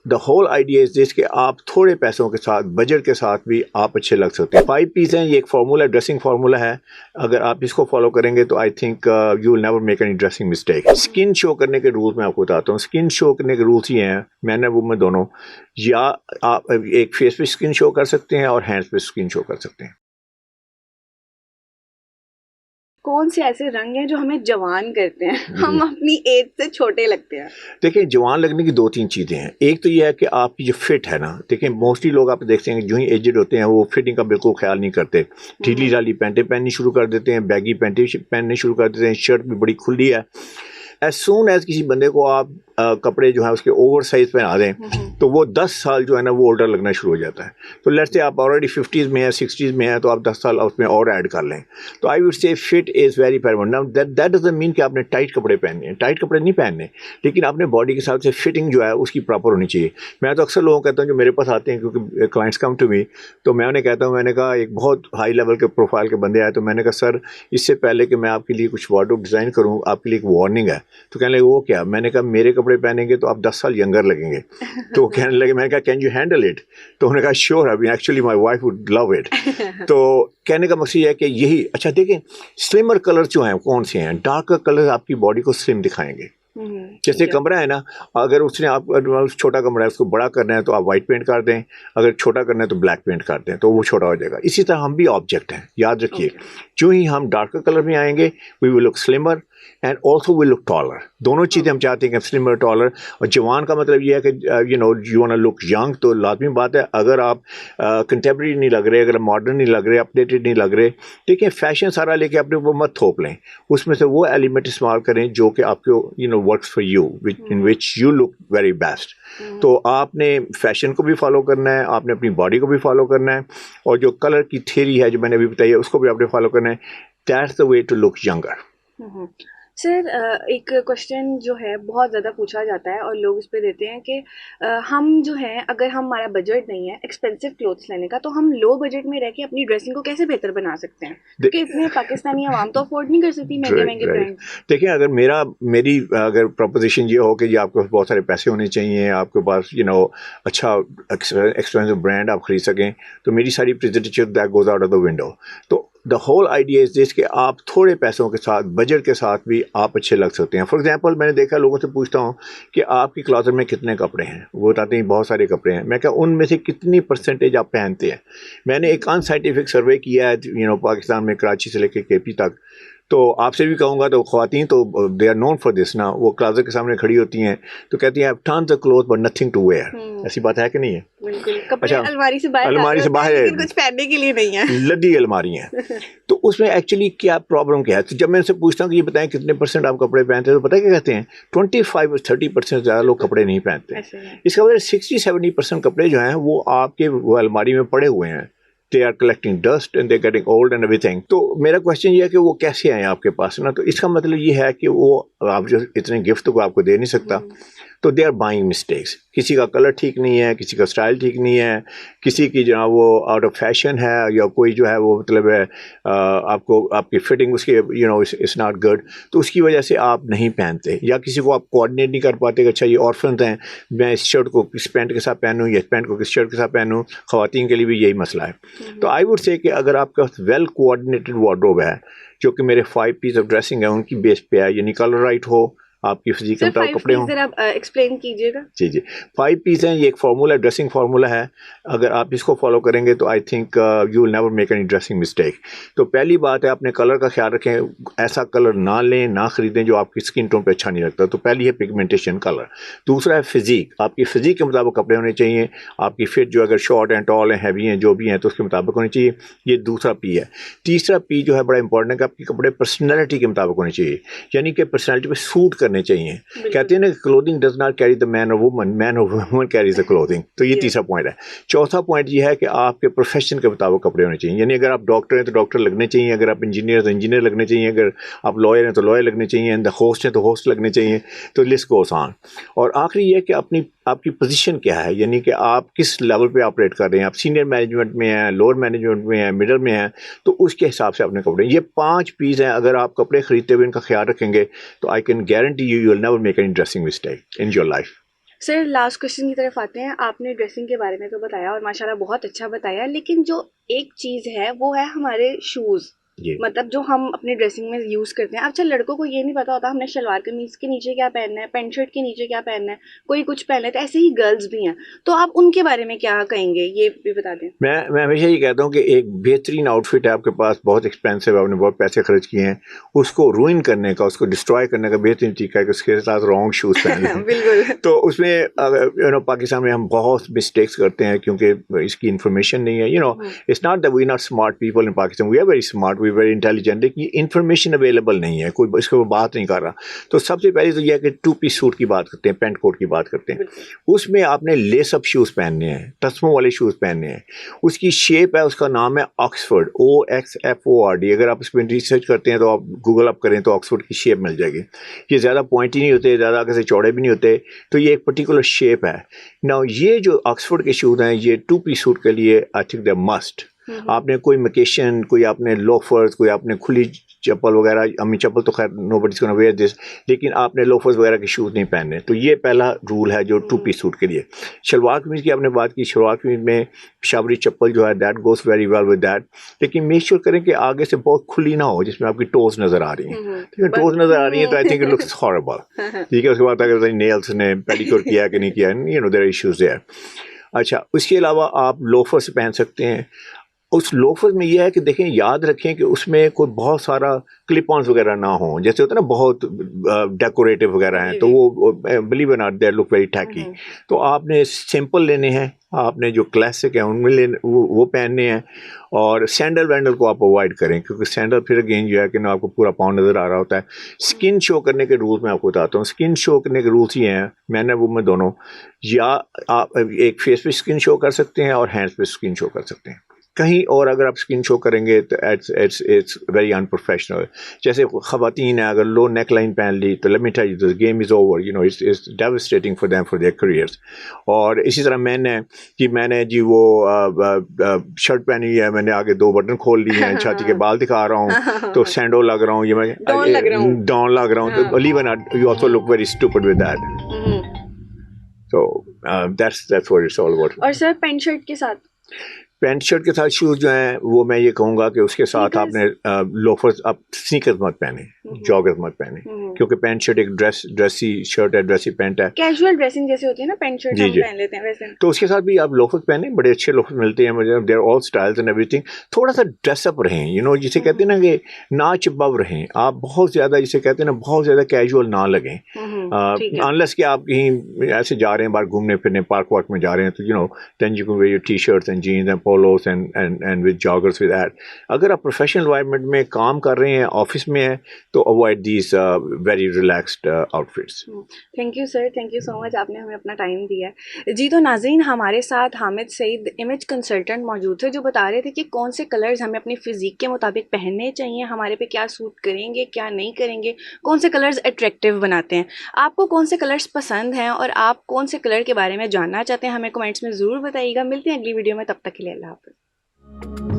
The whole idea is دس کہ آپ تھوڑے پیسوں کے ساتھ بجٹ کے ساتھ بھی آپ اچھے لگ سکتے ہیں. 5 پیس ہیں, یہ ایک فارمولا ڈریسنگ فارمولا ہے. اگر آپ اس کو فالو کریں گے تو I think you will never make any dressing mistake. Skin show کرنے کے رولز میں آپ کو بتاتا ہوں. اسکن شو کرنے کے رولز یہ ہیں, مین اور وومن دونوں, یا آپ ایک فیس پہ اسکن شو کر سکتے ہیں اور ہینڈس پہ اسکن شو کر سکتے ہیں. کون سے ایسے رنگ ہیں جو ہمیں جوان کرتے ہیں, ہم اپنی ایج سے چھوٹے لگتے ہیں؟ دیکھیں, جوان لگنے کی 2-3 چیزیں ہیں. ایک تو یہ ہے کہ آپ کی جو فٹ ہے نا, دیکھیں موسٹلی لوگ آپ دیکھتے ہیں کہ جو ہی ایجڈ ہوتے ہیں وہ فٹنگ کا بالکل خیال نہیں کرتے, ڈھیلی ڈالی پینٹیں پہننی شروع کر دیتے ہیں, بیگی پینٹیں پہننے شروع کر دیتے ہیں, شرٹ بھی بڑی کھلی ہے. ایز سون ایز کسی بندے کو آپ کپڑے جو ہیں اس کے اوور سائز پہنا دیں تو وہ 10 سال جو ہے نا وہ اولڈر لگنا شروع ہو جاتا ہے. تو لیٹس سے آپ آلریڈی 50s میں ہیں, 60s میں ہیں, تو آپ 10 سال اس میں اور ایڈ کر لیں. تو I would say fit is very paramount. That doesn't mean کہ آپ نے ٹائٹ کپڑے پہننے ہیں, ٹائٹ کپڑے نہیں پہننے, لیکن آپ نے باڈی کے حساب سے فٹنگ جو ہے اس کی پراپر ہونی چاہیے. میں تو اکثر لوگوں کو کہتا ہوں جو میرے پاس آتے ہیں, کیونکہ کلائنٹس کم ٹو می, تو میں انہیں کہتا ہوں, میں نے کہا ایک بہت ہائی لیول کے پروفائل کے بندے آئے, تو میں نے کہا سر اس سے پہلے کہ میں آپ کے لیے کچھ وارڈروب ڈیزائن کروں آپ کے لیے ایک وارننگ ہے. تو کہنے لگے وہ کیا؟ میں نے کہا میرے کپڑے پہنیں گے تو آپ 10 سال ینگر لگیں گے. تو کہنے لگے, میں نے کہا کین یو ہینڈل اٹ؟ تو انہوں نے کہا شیور, ابھی actually my wife would love it. تو کہنے کا مقصد یہ ہے کہ یہی, اچھا دیکھیں سلمر کلر جو ہیں کون سے ہیں, ڈارک کلر آپ کی باڈی کو سلم دکھائیں گے. جیسے کمرہ ہے نا, اگر اس نے آپ چھوٹا کمرہ ہے اس کو بڑا کرنا ہے تو آپ وائٹ پینٹ کر دیں, اگر چھوٹا کرنا ہے تو بلیک پینٹ کر دیں, تو وہ چھوٹا ہو جائے گا. اسی طرح ہم بھی آبجیکٹ ہیں, یاد رکھیے, جو ہی ہم ڈارک کلر میں آئیں گے we will look slimmer and also will look taller. دونوں چیزیں ہم چاہتے ہیں کہ سلمر ٹالر. اور جوان کا مطلب یہ ہے کہ you want to look young. تو لازمی بات ہے اگر آپ کنٹمپریری نہیں لگ رہے, اگر ماڈرن نہیں لگ رہے, اپڈیٹڈ نہیں لگ رہے, ٹھیک ہے, فیشن سارا لے کے اپنے وہ مت تھوپ لیں, اس میں سے وہ ایلیمنٹ استعمال کریں جو کہ آپ کو works for you, in which you look very best. تو آپ نے فیشن کو بھی فالو کرنا ہے, آپ نے اپنی باڈی کو بھی فالو کرنا ہے, اور جو کلر کی تھیوری ہے جو میں نے ابھی بتائی ہے اس کو بھی آپ نے فالو کرنا ہے. That's the way to look younger. سر ایک کوشچن جو ہے بہت زیادہ پوچھا جاتا ہے اور لوگ اس پہ دیتے ہیں کہ ہم جو ہیں اگر ہمارا بجٹ نہیں ہے ایکسپینسو کلوتھس لینے کا, تو ہم لو بجٹ میں رہ کے اپنی ڈریسنگ کو کیسے بہتر بنا سکتے ہیں, کیونکہ اتنے پاکستانی عوام تو افورڈ نہیں کر سکتی مہنگے مہنگے برانڈ. دیکھیں, اگر میری اگر پروپوزیشن یہ ہو کہ یہ آپ کے پاس بہت سارے پیسے ہونے چاہیے, آپ کے پاس اچھا ایکسپینسو برانڈ آپ خرید سکیں, تو میری ساری presentation that goes out of the window. تو دا ہول آئیڈیا از دس کہ آپ تھوڑے پیسوں کے ساتھ بجٹ کے ساتھ بھی آپ اچھے لگ سکتے ہیں. فار ایگزامپل میں نے دیکھا لوگوں سے پوچھتا ہوں کہ آپ کی کلازٹ میں کتنے کپڑے ہیں, وہ بتاتے ہیں بہت سارے کپڑے ہیں. میں کہا ان میں سے کتنی پرسنٹیج آپ پہنتے ہیں. میں نے ایک ان سائنٹیفک سروے کیا ہے پاکستان میں, کراچی سے لے کے کے پی تک. تو آپ سے بھی کہوں گا, تو خواتین تو they are known for this نا, وہ کلازٹ کے سامنے کھڑی ہوتی ہیں تو کہتی ہیں I have tons of cloth but nothing to wear. ایسی بات ہے کہ نہیں ہے؟ بالکل, کپڑے الماری سے باہر لیکن کچھ پہننے کے لیے نہیں ہے, لدی الماری ہیں. تو اس میں ایکچولی کیا پرابلم کیا ہے؟ تو جب میں ان سے پوچھتا ہوں کہ یہ بتائیں کتنے پرسنٹ آپ کپڑے پہنتے ہیں, تو پتہ کیا کہتے ہیں 25-30% زیادہ لوگ کپڑے نہیں پہنتے. اس کا مطلب 60-70% کپڑے جو ہیں وہ آپ کے الماری میں پڑے ہوئے ہیں. They are collecting dust and they're getting old and everything. تو میرا کوشچن یہ ہے کہ وہ کیسے آئے آپ کے پاس نا. تو اس کا مطلب یہ ہے کہ وہ آپ جو اتنے گفٹ کو آپ کو دے نہیں سکتا, تو دے آر بائنگ مسٹیکس. کسی کا کلر ٹھیک نہیں ہے, کسی کا اسٹائل ٹھیک نہیں ہے, کسی کی جو وہ آؤٹ آف فیشن ہے, یا کوئی جو ہے وہ مطلب ہے آپ کو آپ کی فٹنگ اس کی اٹس ناٹ گڈ, تو اس کی وجہ سے آپ نہیں پہنتے. یا کسی کو آپ کوآرڈینیٹ نہیں کر پاتے کہ اچھا یہ آرفنز ہیں, میں اس شرٹ کو کس پینٹ کے ساتھ پہنوں, یا اس پینٹ کو کس شرٹ کے ساتھ پہنوں. خواتین کے لیے بھی یہی مسئلہ ہے. تو آئی وڈ سے کہ اگر آپ کا ویل کوآرڈینیٹڈ وارڈروب ہے, جو کہ میرے 5 پیس آف ڈریسنگ ہے ان کی بیس پہ ہے, یعنی کلر رائٹ ہو, آپ کی فزیک کے مطابق کپڑے ہوں. آپ ایکسپلین کیجیے گا. جی 5 پیس ہیں, یہ ایک فارمولا ڈریسنگ فارمولا ہے. اگر آپ اس کو فالو کریں گے تو I think you will never make any dressing mistake. تو پہلی بات ہے اپنے کلر کا خیال رکھیں, ایسا کلر نہ لیں نہ خریدیں جو آپ کی اسکن ٹون پہ اچھا نہیں لگتا. تو پہلی ہے پگمنٹیشن کلر. دوسرا ہے فزیک, آپ کی فزیک کے مطابق کپڑے ہونے چاہیے. آپ کی فٹ جو اگر شارٹ ہیں, ٹال ہیں, ہیوی ہیں, جو بھی ہیں تو اس کے مطابق ہونی چاہیے. یہ دوسرا پی ہے. تیسرا پی جو ہے بڑا امپورٹنٹ ہے کہ آپ کے کپڑے پرسنالٹی کے مطابق ہونے چاہیے, یعنی کہ پرسنالٹی پہ سوٹ کرنے چاہیے. کہتے ہیں نا clothing does not carry the man اور وومن, مین اور وومن کیریز دا کلوتھنگ. تو یہ تیسرا پوائنٹ ہے. چوتھا پوائنٹ یہ ہے کہ آپ کے پروفیشن کے مطابق کپڑے ہونے چاہیے, یعنی اگر آپ ڈاکٹر ہیں تو ڈاکٹر لگنے چاہیے, اگر آپ انجینئر ہیں تو انجینئر لگنے چاہیے, اگر آپ لائر ہیں تو لائر لگنے چاہیے, اینڈ ہوسٹ ہیں تو ہوسٹ لگنے چاہیے. تو لسٹ گوز آن. اور آخری یہ کہ آپ کی پوزیشن کیا ہے, یعنی کہ آپ کس لیول پہ آپریٹ کر رہے ہیں. آپ سینئر مینجمنٹ میں ہیں, لوور مینجمنٹ میں ہیں, مڈل میں ہیں, تو اس کے حساب سے اپنے کپڑے. یہ 5 پیس ہیں, اگر آپ کپڑے خریدتے ہوئے ان کا خیال رکھیں گے تو I can guarantee you will never make any dressing mistake in your life. Sir last question کی طرف آتے ہیں. آپ نے ڈریسنگ کے بارے میں تو بتایا اور ماشاء اللہ بہت اچھا بتایا, لیکن جو ایک چیز ہے وہ ہے ہمارے شوز, جی مطلب جو ہم اپنی ڈریسنگ میں یوز کرتے ہیں. اچھا لڑکوں کو یہ نہیں پتا ہوتا ہم نے شلوار قمیض کے نیچے کیا پہننا ہے, پینٹ شرٹ کے نیچے کیا پہننا ہے, کوئی کچھ پہن لیتا ہے, ایسے ہی گرلز بھی ہیں. تو آپ ان کے بارے میں کیا کہیں گے, یہ بھی بتا دیں. میں ہمیشہ یہ کہتا ہوں کہ ایک بہترین آؤٹ فٹ ہے آپ کے پاس, بہت ایکسپینسو ہے, آپ نے بہت پیسے خرچ کیے ہیں, اس کو روئن کرنے کا, اس کو ڈسٹرائے کرنے کا بہترین طریقہ ہے کہ اس کے ساتھ رانگ شوز پہن لیں. بالکل. تو اس میں پاکستان میں ہم بہت مسٹیکس کرتے ہیں کیونکہ اس کی انفارمیشن نہیں ہے. It's not that we not smart people in Pakistan, we are very smart, we very intelligent, لیکن یہ انفارمیشن اویلیبل نہیں ہے, کوئی اس کو بات نہیں کر رہا. تو سب سے پہلے تو یہ ہے کہ 2 پیس سوٹ کی بات کرتے ہیں, پینٹ کوٹ کی بات کرتے ہیں. اس میں آپ نے لیس اپ شوز پہننے ہیں, تسموں والے شوز پہننے ہیں. اس کی شیپ ہے, اس کا نام ہے آکسفورڈ, OXFORD. اگر آپ اس پہ ریسرچ کرتے ہیں تو آپ گوگل اپ کریں تو آکسفورڈ کی شیپ مل جائے گی. یہ زیادہ پوائنٹی نہیں ہوتے, زیادہ آگے سے چوڑے بھی نہیں ہوتے, تو یہ ایک پرٹیکولر شیپ ہے. نا یہ جو آکسفورڈ کے شوز ہیں یہ 2 پیس سوٹ کے لیے آئی تھنک دے مسٹ. آپ نے کوئی میکیشن, کوئی آپ نے لوفرز, کوئی آپ نے کھلی چپل وغیرہ, امی چپل تو خیر نو بڈی از گونا ویئر دس, لیکن آپ نے لوفرز وغیرہ کے شوز نہیں پہننے. تو یہ پہلا رول ہے جو 2 پیس سوٹ کے لیے. شلوار قمیض کی آپ نے بات کی, شلوار قمیض میں پشاوری چپل جو ہے that goes very well with that, لیکن میک شیور کریں کہ آگے سے بہت کھلی نہ ہو جس میں آپ کی ٹوز نظر آ رہی ہیں. ٹوز نظر آ رہی ہیں تو I think it looks herbal. ٹھیک ہے, اس کے بعد اگر نیلس نے پیڈیکیور کیا کہ نہیں کیا, دیر ایشوز دیر. اچھا, اس کے علاوہ آپ لوفرز پہن سکتے ہیں. اس لوفر میں یہ ہے کہ دیکھیں, یاد رکھیں کہ اس میں کوئی بہت سارا کلپ آنس وغیرہ نہ ہوں, جیسے ہوتا ہے نا بہت ڈیکوریٹو وغیرہ ہیں, تو وہ blue not they look very tacky. تو آپ نے سمپل لینے ہیں, آپ نے جو کلاسک ہیں ان میں وہ پہننے ہیں. اور سینڈل وینڈل کو آپ اوائڈ کریں, کیونکہ سینڈل پھر اگین جو ہے کہ آپ کو پورا پاؤں نظر آ رہا ہوتا ہے. اسکن شو کرنے کے رولز میں آپ کو بتاتا ہوں. اسکن شو کرنے کے رولز یہ ہیں, مین ہے وومن دونوں, یا آپ ایک فیس پہ اسکن شو کر سکتے ہیں اور ہینڈس پہ اسکن شو کر سکتے ہیں. کہیں اور اگر آپ اسکن شو کریں گے تو اٹس ویری ان پروفیشنل. جیسے خواتین ہیں, اگر لو نیک لائن پہن لی تو let me tell you, game is over, it's devastating for them for their careers. اور اسی طرح میں نے جی وہ شرٹ پہنی ہے, میں نے آگے 2 بٹن کھول لیے ہیں, چھاتی کے بال دکھا رہا ہوں تو سینڈو لگ رہا ہوں, یہ میں ڈان لگ رہا ہوں, تو لیون you also look very stupid with that. So that's what it's all about. اور سر پینٹ شرٹ کے ساتھ, پینٹ شرٹ کے ساتھ شوز جو ہیں وہ میں یہ کہوں گا کہ اس کے ساتھ آپ نے لوفرز, آپ سنیکرز مت پہنیں, جاگرز مت پہنیں, کیونکہ پینٹ شرٹ ایک ڈریسی شرٹ ہے, ڈریسی پینٹ ہے, کیجول ڈریسنگ جیسے ہوتی ہے نا, پینٹ شرٹ ہم پہن لیتے ہیں ویسے. تو اس کے ساتھ بھی آپ لوفرز پہنیں, بڑے اچھے لوفرز ملتے ہیں مجھے, they are all styles and ایوری تھنگ. تھوڑا سا ڈریس اپ رہیں, جسے کہتے ہیں نا کہ ناچ بو رہیں آپ, بہت زیادہ جسے کہتے ہیں نا بہت زیادہ کیجول نہ لگیں, انلیس کہ آپ کہیں ایسے جا رہے ہیں باہر گھومنے پھرنے, پارک وارک میں جا رہے ہیں, تو then you can wear your t-shirts and jeans and polos and with joggers with that. اگر آپ پروفیشنل انوائرمنٹ میں کام کر رہے ہیں, آفس میں ہیں, تو avoid these very relaxed outfits. Thank you sir, thank you so much, آپ نے ہمیں اپنا ٹائم دیا ہے. جی تو ناظرین, ہمارے ساتھ حامد سعید امیج کنسلٹنٹ موجود تھے جو بتا رہے تھے کہ کون سے کلرز ہمیں اپنی فزیک کے مطابق پہننے چاہیے, ہمارے پہ کیا سوٹ کریں گے کیا نہیں کریں گے, کون سے کلرز اٹریکٹیو بناتے ہیں. آپ کو کون سے کلرز پسند ہیں اور آپ کون سے کلر کے بارے میں جاننا چاہتے ہیں, ہمیں کمنٹس میں ضرور بتائیے گا. ملتے ہیں اگلی ویڈیو میں, تب تک کے لیے اللہ حافظ.